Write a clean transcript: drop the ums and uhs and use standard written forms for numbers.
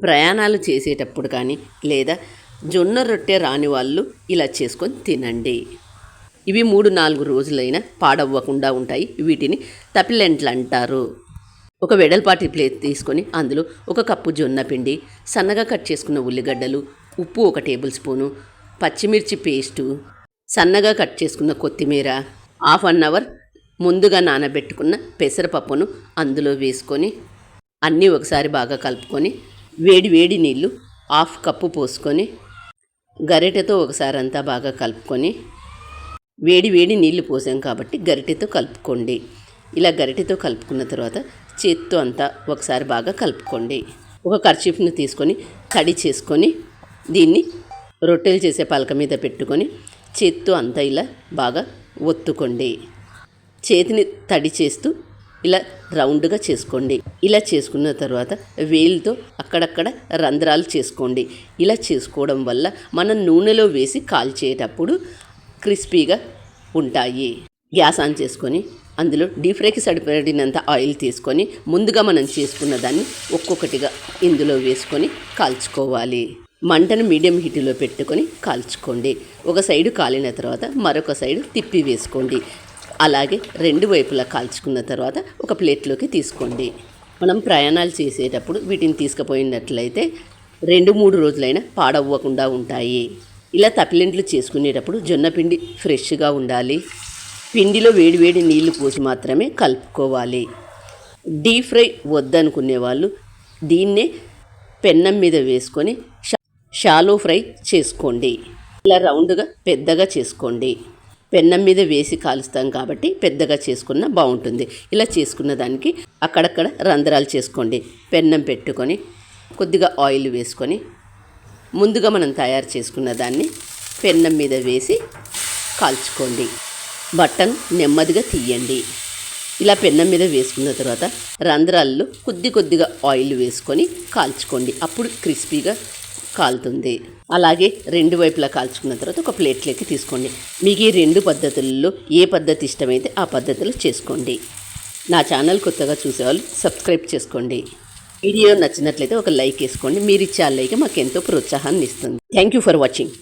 ప్రయాణాలు చేసేటప్పుడు కానీ లేదా జొన్న రొట్టె రాని వాళ్ళు ఇలా చేసుకొని తినండి. ఇవి 3-4 రోజులైనా పాడవ్వకుండా ఉంటాయి. వీటిని తప్పిలెంట్లు అంటారు. ఒక వెడల్పాటి ప్లేట్ తీసుకొని అందులో 1 కప్పు జొన్న పిండి, సన్నగా కట్ చేసుకున్న ఉల్లిగడ్డలు, ఉప్పు 1 టేబుల్ స్పూను, పచ్చిమిర్చి పేస్టు, సన్నగా కట్ చేసుకున్న కొత్తిమీర, హాఫ్ అన్ అవర్ ముందుగా నానబెట్టుకున్న పెసరపప్పును అందులో వేసుకొని అన్నీ ఒకసారి బాగా కలుపుకొని వేడి నీళ్ళు 1/2 కప్పు పోసుకొని గరిటెతో ఒకసారి అంతా బాగా కలుపుకొని వేడి నీళ్ళు పోసాం కాబట్టి గరిటెతో కలుపుకోండి. ఇలా గరిటెతో కలుపుకున్న తర్వాత చేత్తో అంతా ఒకసారి బాగా కలుపుకోండి. ఒక కర్చీఫ్ని తీసుకొని తడి చేసుకొని దీన్ని రొట్టెలు చేసే పలక మీద పెట్టుకొని చేత్తో అంతా ఇలా బాగా ఒత్తుకోండి. చేతిని తడి చేస్తూ ఇలా రౌండ్గా చేసుకోండి. ఇలా చేసుకున్న తర్వాత వేలుతో అక్కడక్కడ రంధ్రాలు చేసుకోండి. ఇలా చేసుకోవడం వల్ల మనం నూనెలో వేసి కాల్చేటప్పుడు క్రిస్పీగా ఉంటాయి. గ్యాస్ ఆన్ చేసుకొని అందులో డీప్ ఫ్రైకి సరిపడినంత ఆయిల్ తీసుకొని ముందుగా మనం చేసుకున్న దాన్ని ఒక్కొక్కటిగా ఇందులో వేసుకొని కాల్చుకోవాలి. మంటను మీడియం హీట్లో పెట్టుకొని కాల్చుకోండి. ఒక సైడు కాలిన తర్వాత మరొక సైడు తిప్పి వేసుకోండి. అలాగే 2 వైపులా కాల్చుకున్న తర్వాత ఒక ప్లేట్లోకి తీసుకోండి. మనం ప్రయాణాలు చేసేటప్పుడు వీటిని తీసుకుపోయినట్లయితే 2-3 రోజులైనా పాడవ్వకుండా ఉంటాయి. ఇలా తప్పిలింట్లు చేసుకునేటప్పుడు జొన్నపిండి ఫ్రెష్గా ఉండాలి. పిండిలో వేడి నీళ్లు పోసి మాత్రమే కలుపుకోవాలి. డీప్ ఫ్రై వద్దనుకునే వాళ్ళు దీన్నే పెన్నం మీద వేసుకొని షాలో ఫ్రై చేసుకోండి. ఇలా రౌండ్గా పెద్దగా చేసుకోండి. పెన్నం మీద వేసి కాలుస్తాం కాబట్టి పెద్దగా చేసుకున్న బాగుంటుంది. ఇలా చేసుకున్న దానికి అక్కడక్కడ రంధ్రాలు చేసుకోండి. పెన్నం పెట్టుకొని కొద్దిగా ఆయిల్ వేసుకొని ముందుగా మనం తయారు చేసుకున్న దాన్ని పెన్నం మీద వేసి కాల్చుకోండి. బట్టను నెమ్మదిగా తీయండి. ఇలా పెన్నం మీద వేసుకున్న తర్వాత రంధ్రాల్లో కొద్దిగా ఆయిల్ వేసుకొని కాల్చుకోండి. అప్పుడు క్రిస్పీగా కాలుతుంది. అలాగే 2 వైపులా కాల్చుకున్న తర్వాత ఒక ప్లేట్లోకి తీసుకోండి. మీకు ఈ 2 పద్ధతుల్లో ఏ పద్ధతి ఇష్టమైతే ఆ పద్ధతిలో చేసుకోండి. నా ఛానల్ కొత్తగా చూసేవాళ్ళు సబ్స్క్రైబ్ చేసుకోండి. వీడియో నచ్చినట్లయితే ఒక లైక్ వేసుకోండి. మీరు ఇచ్చే ఆ లైక్ మాకు ఎంతో ప్రోత్సాహాన్ని ఇస్తుంది. Thank you for watching.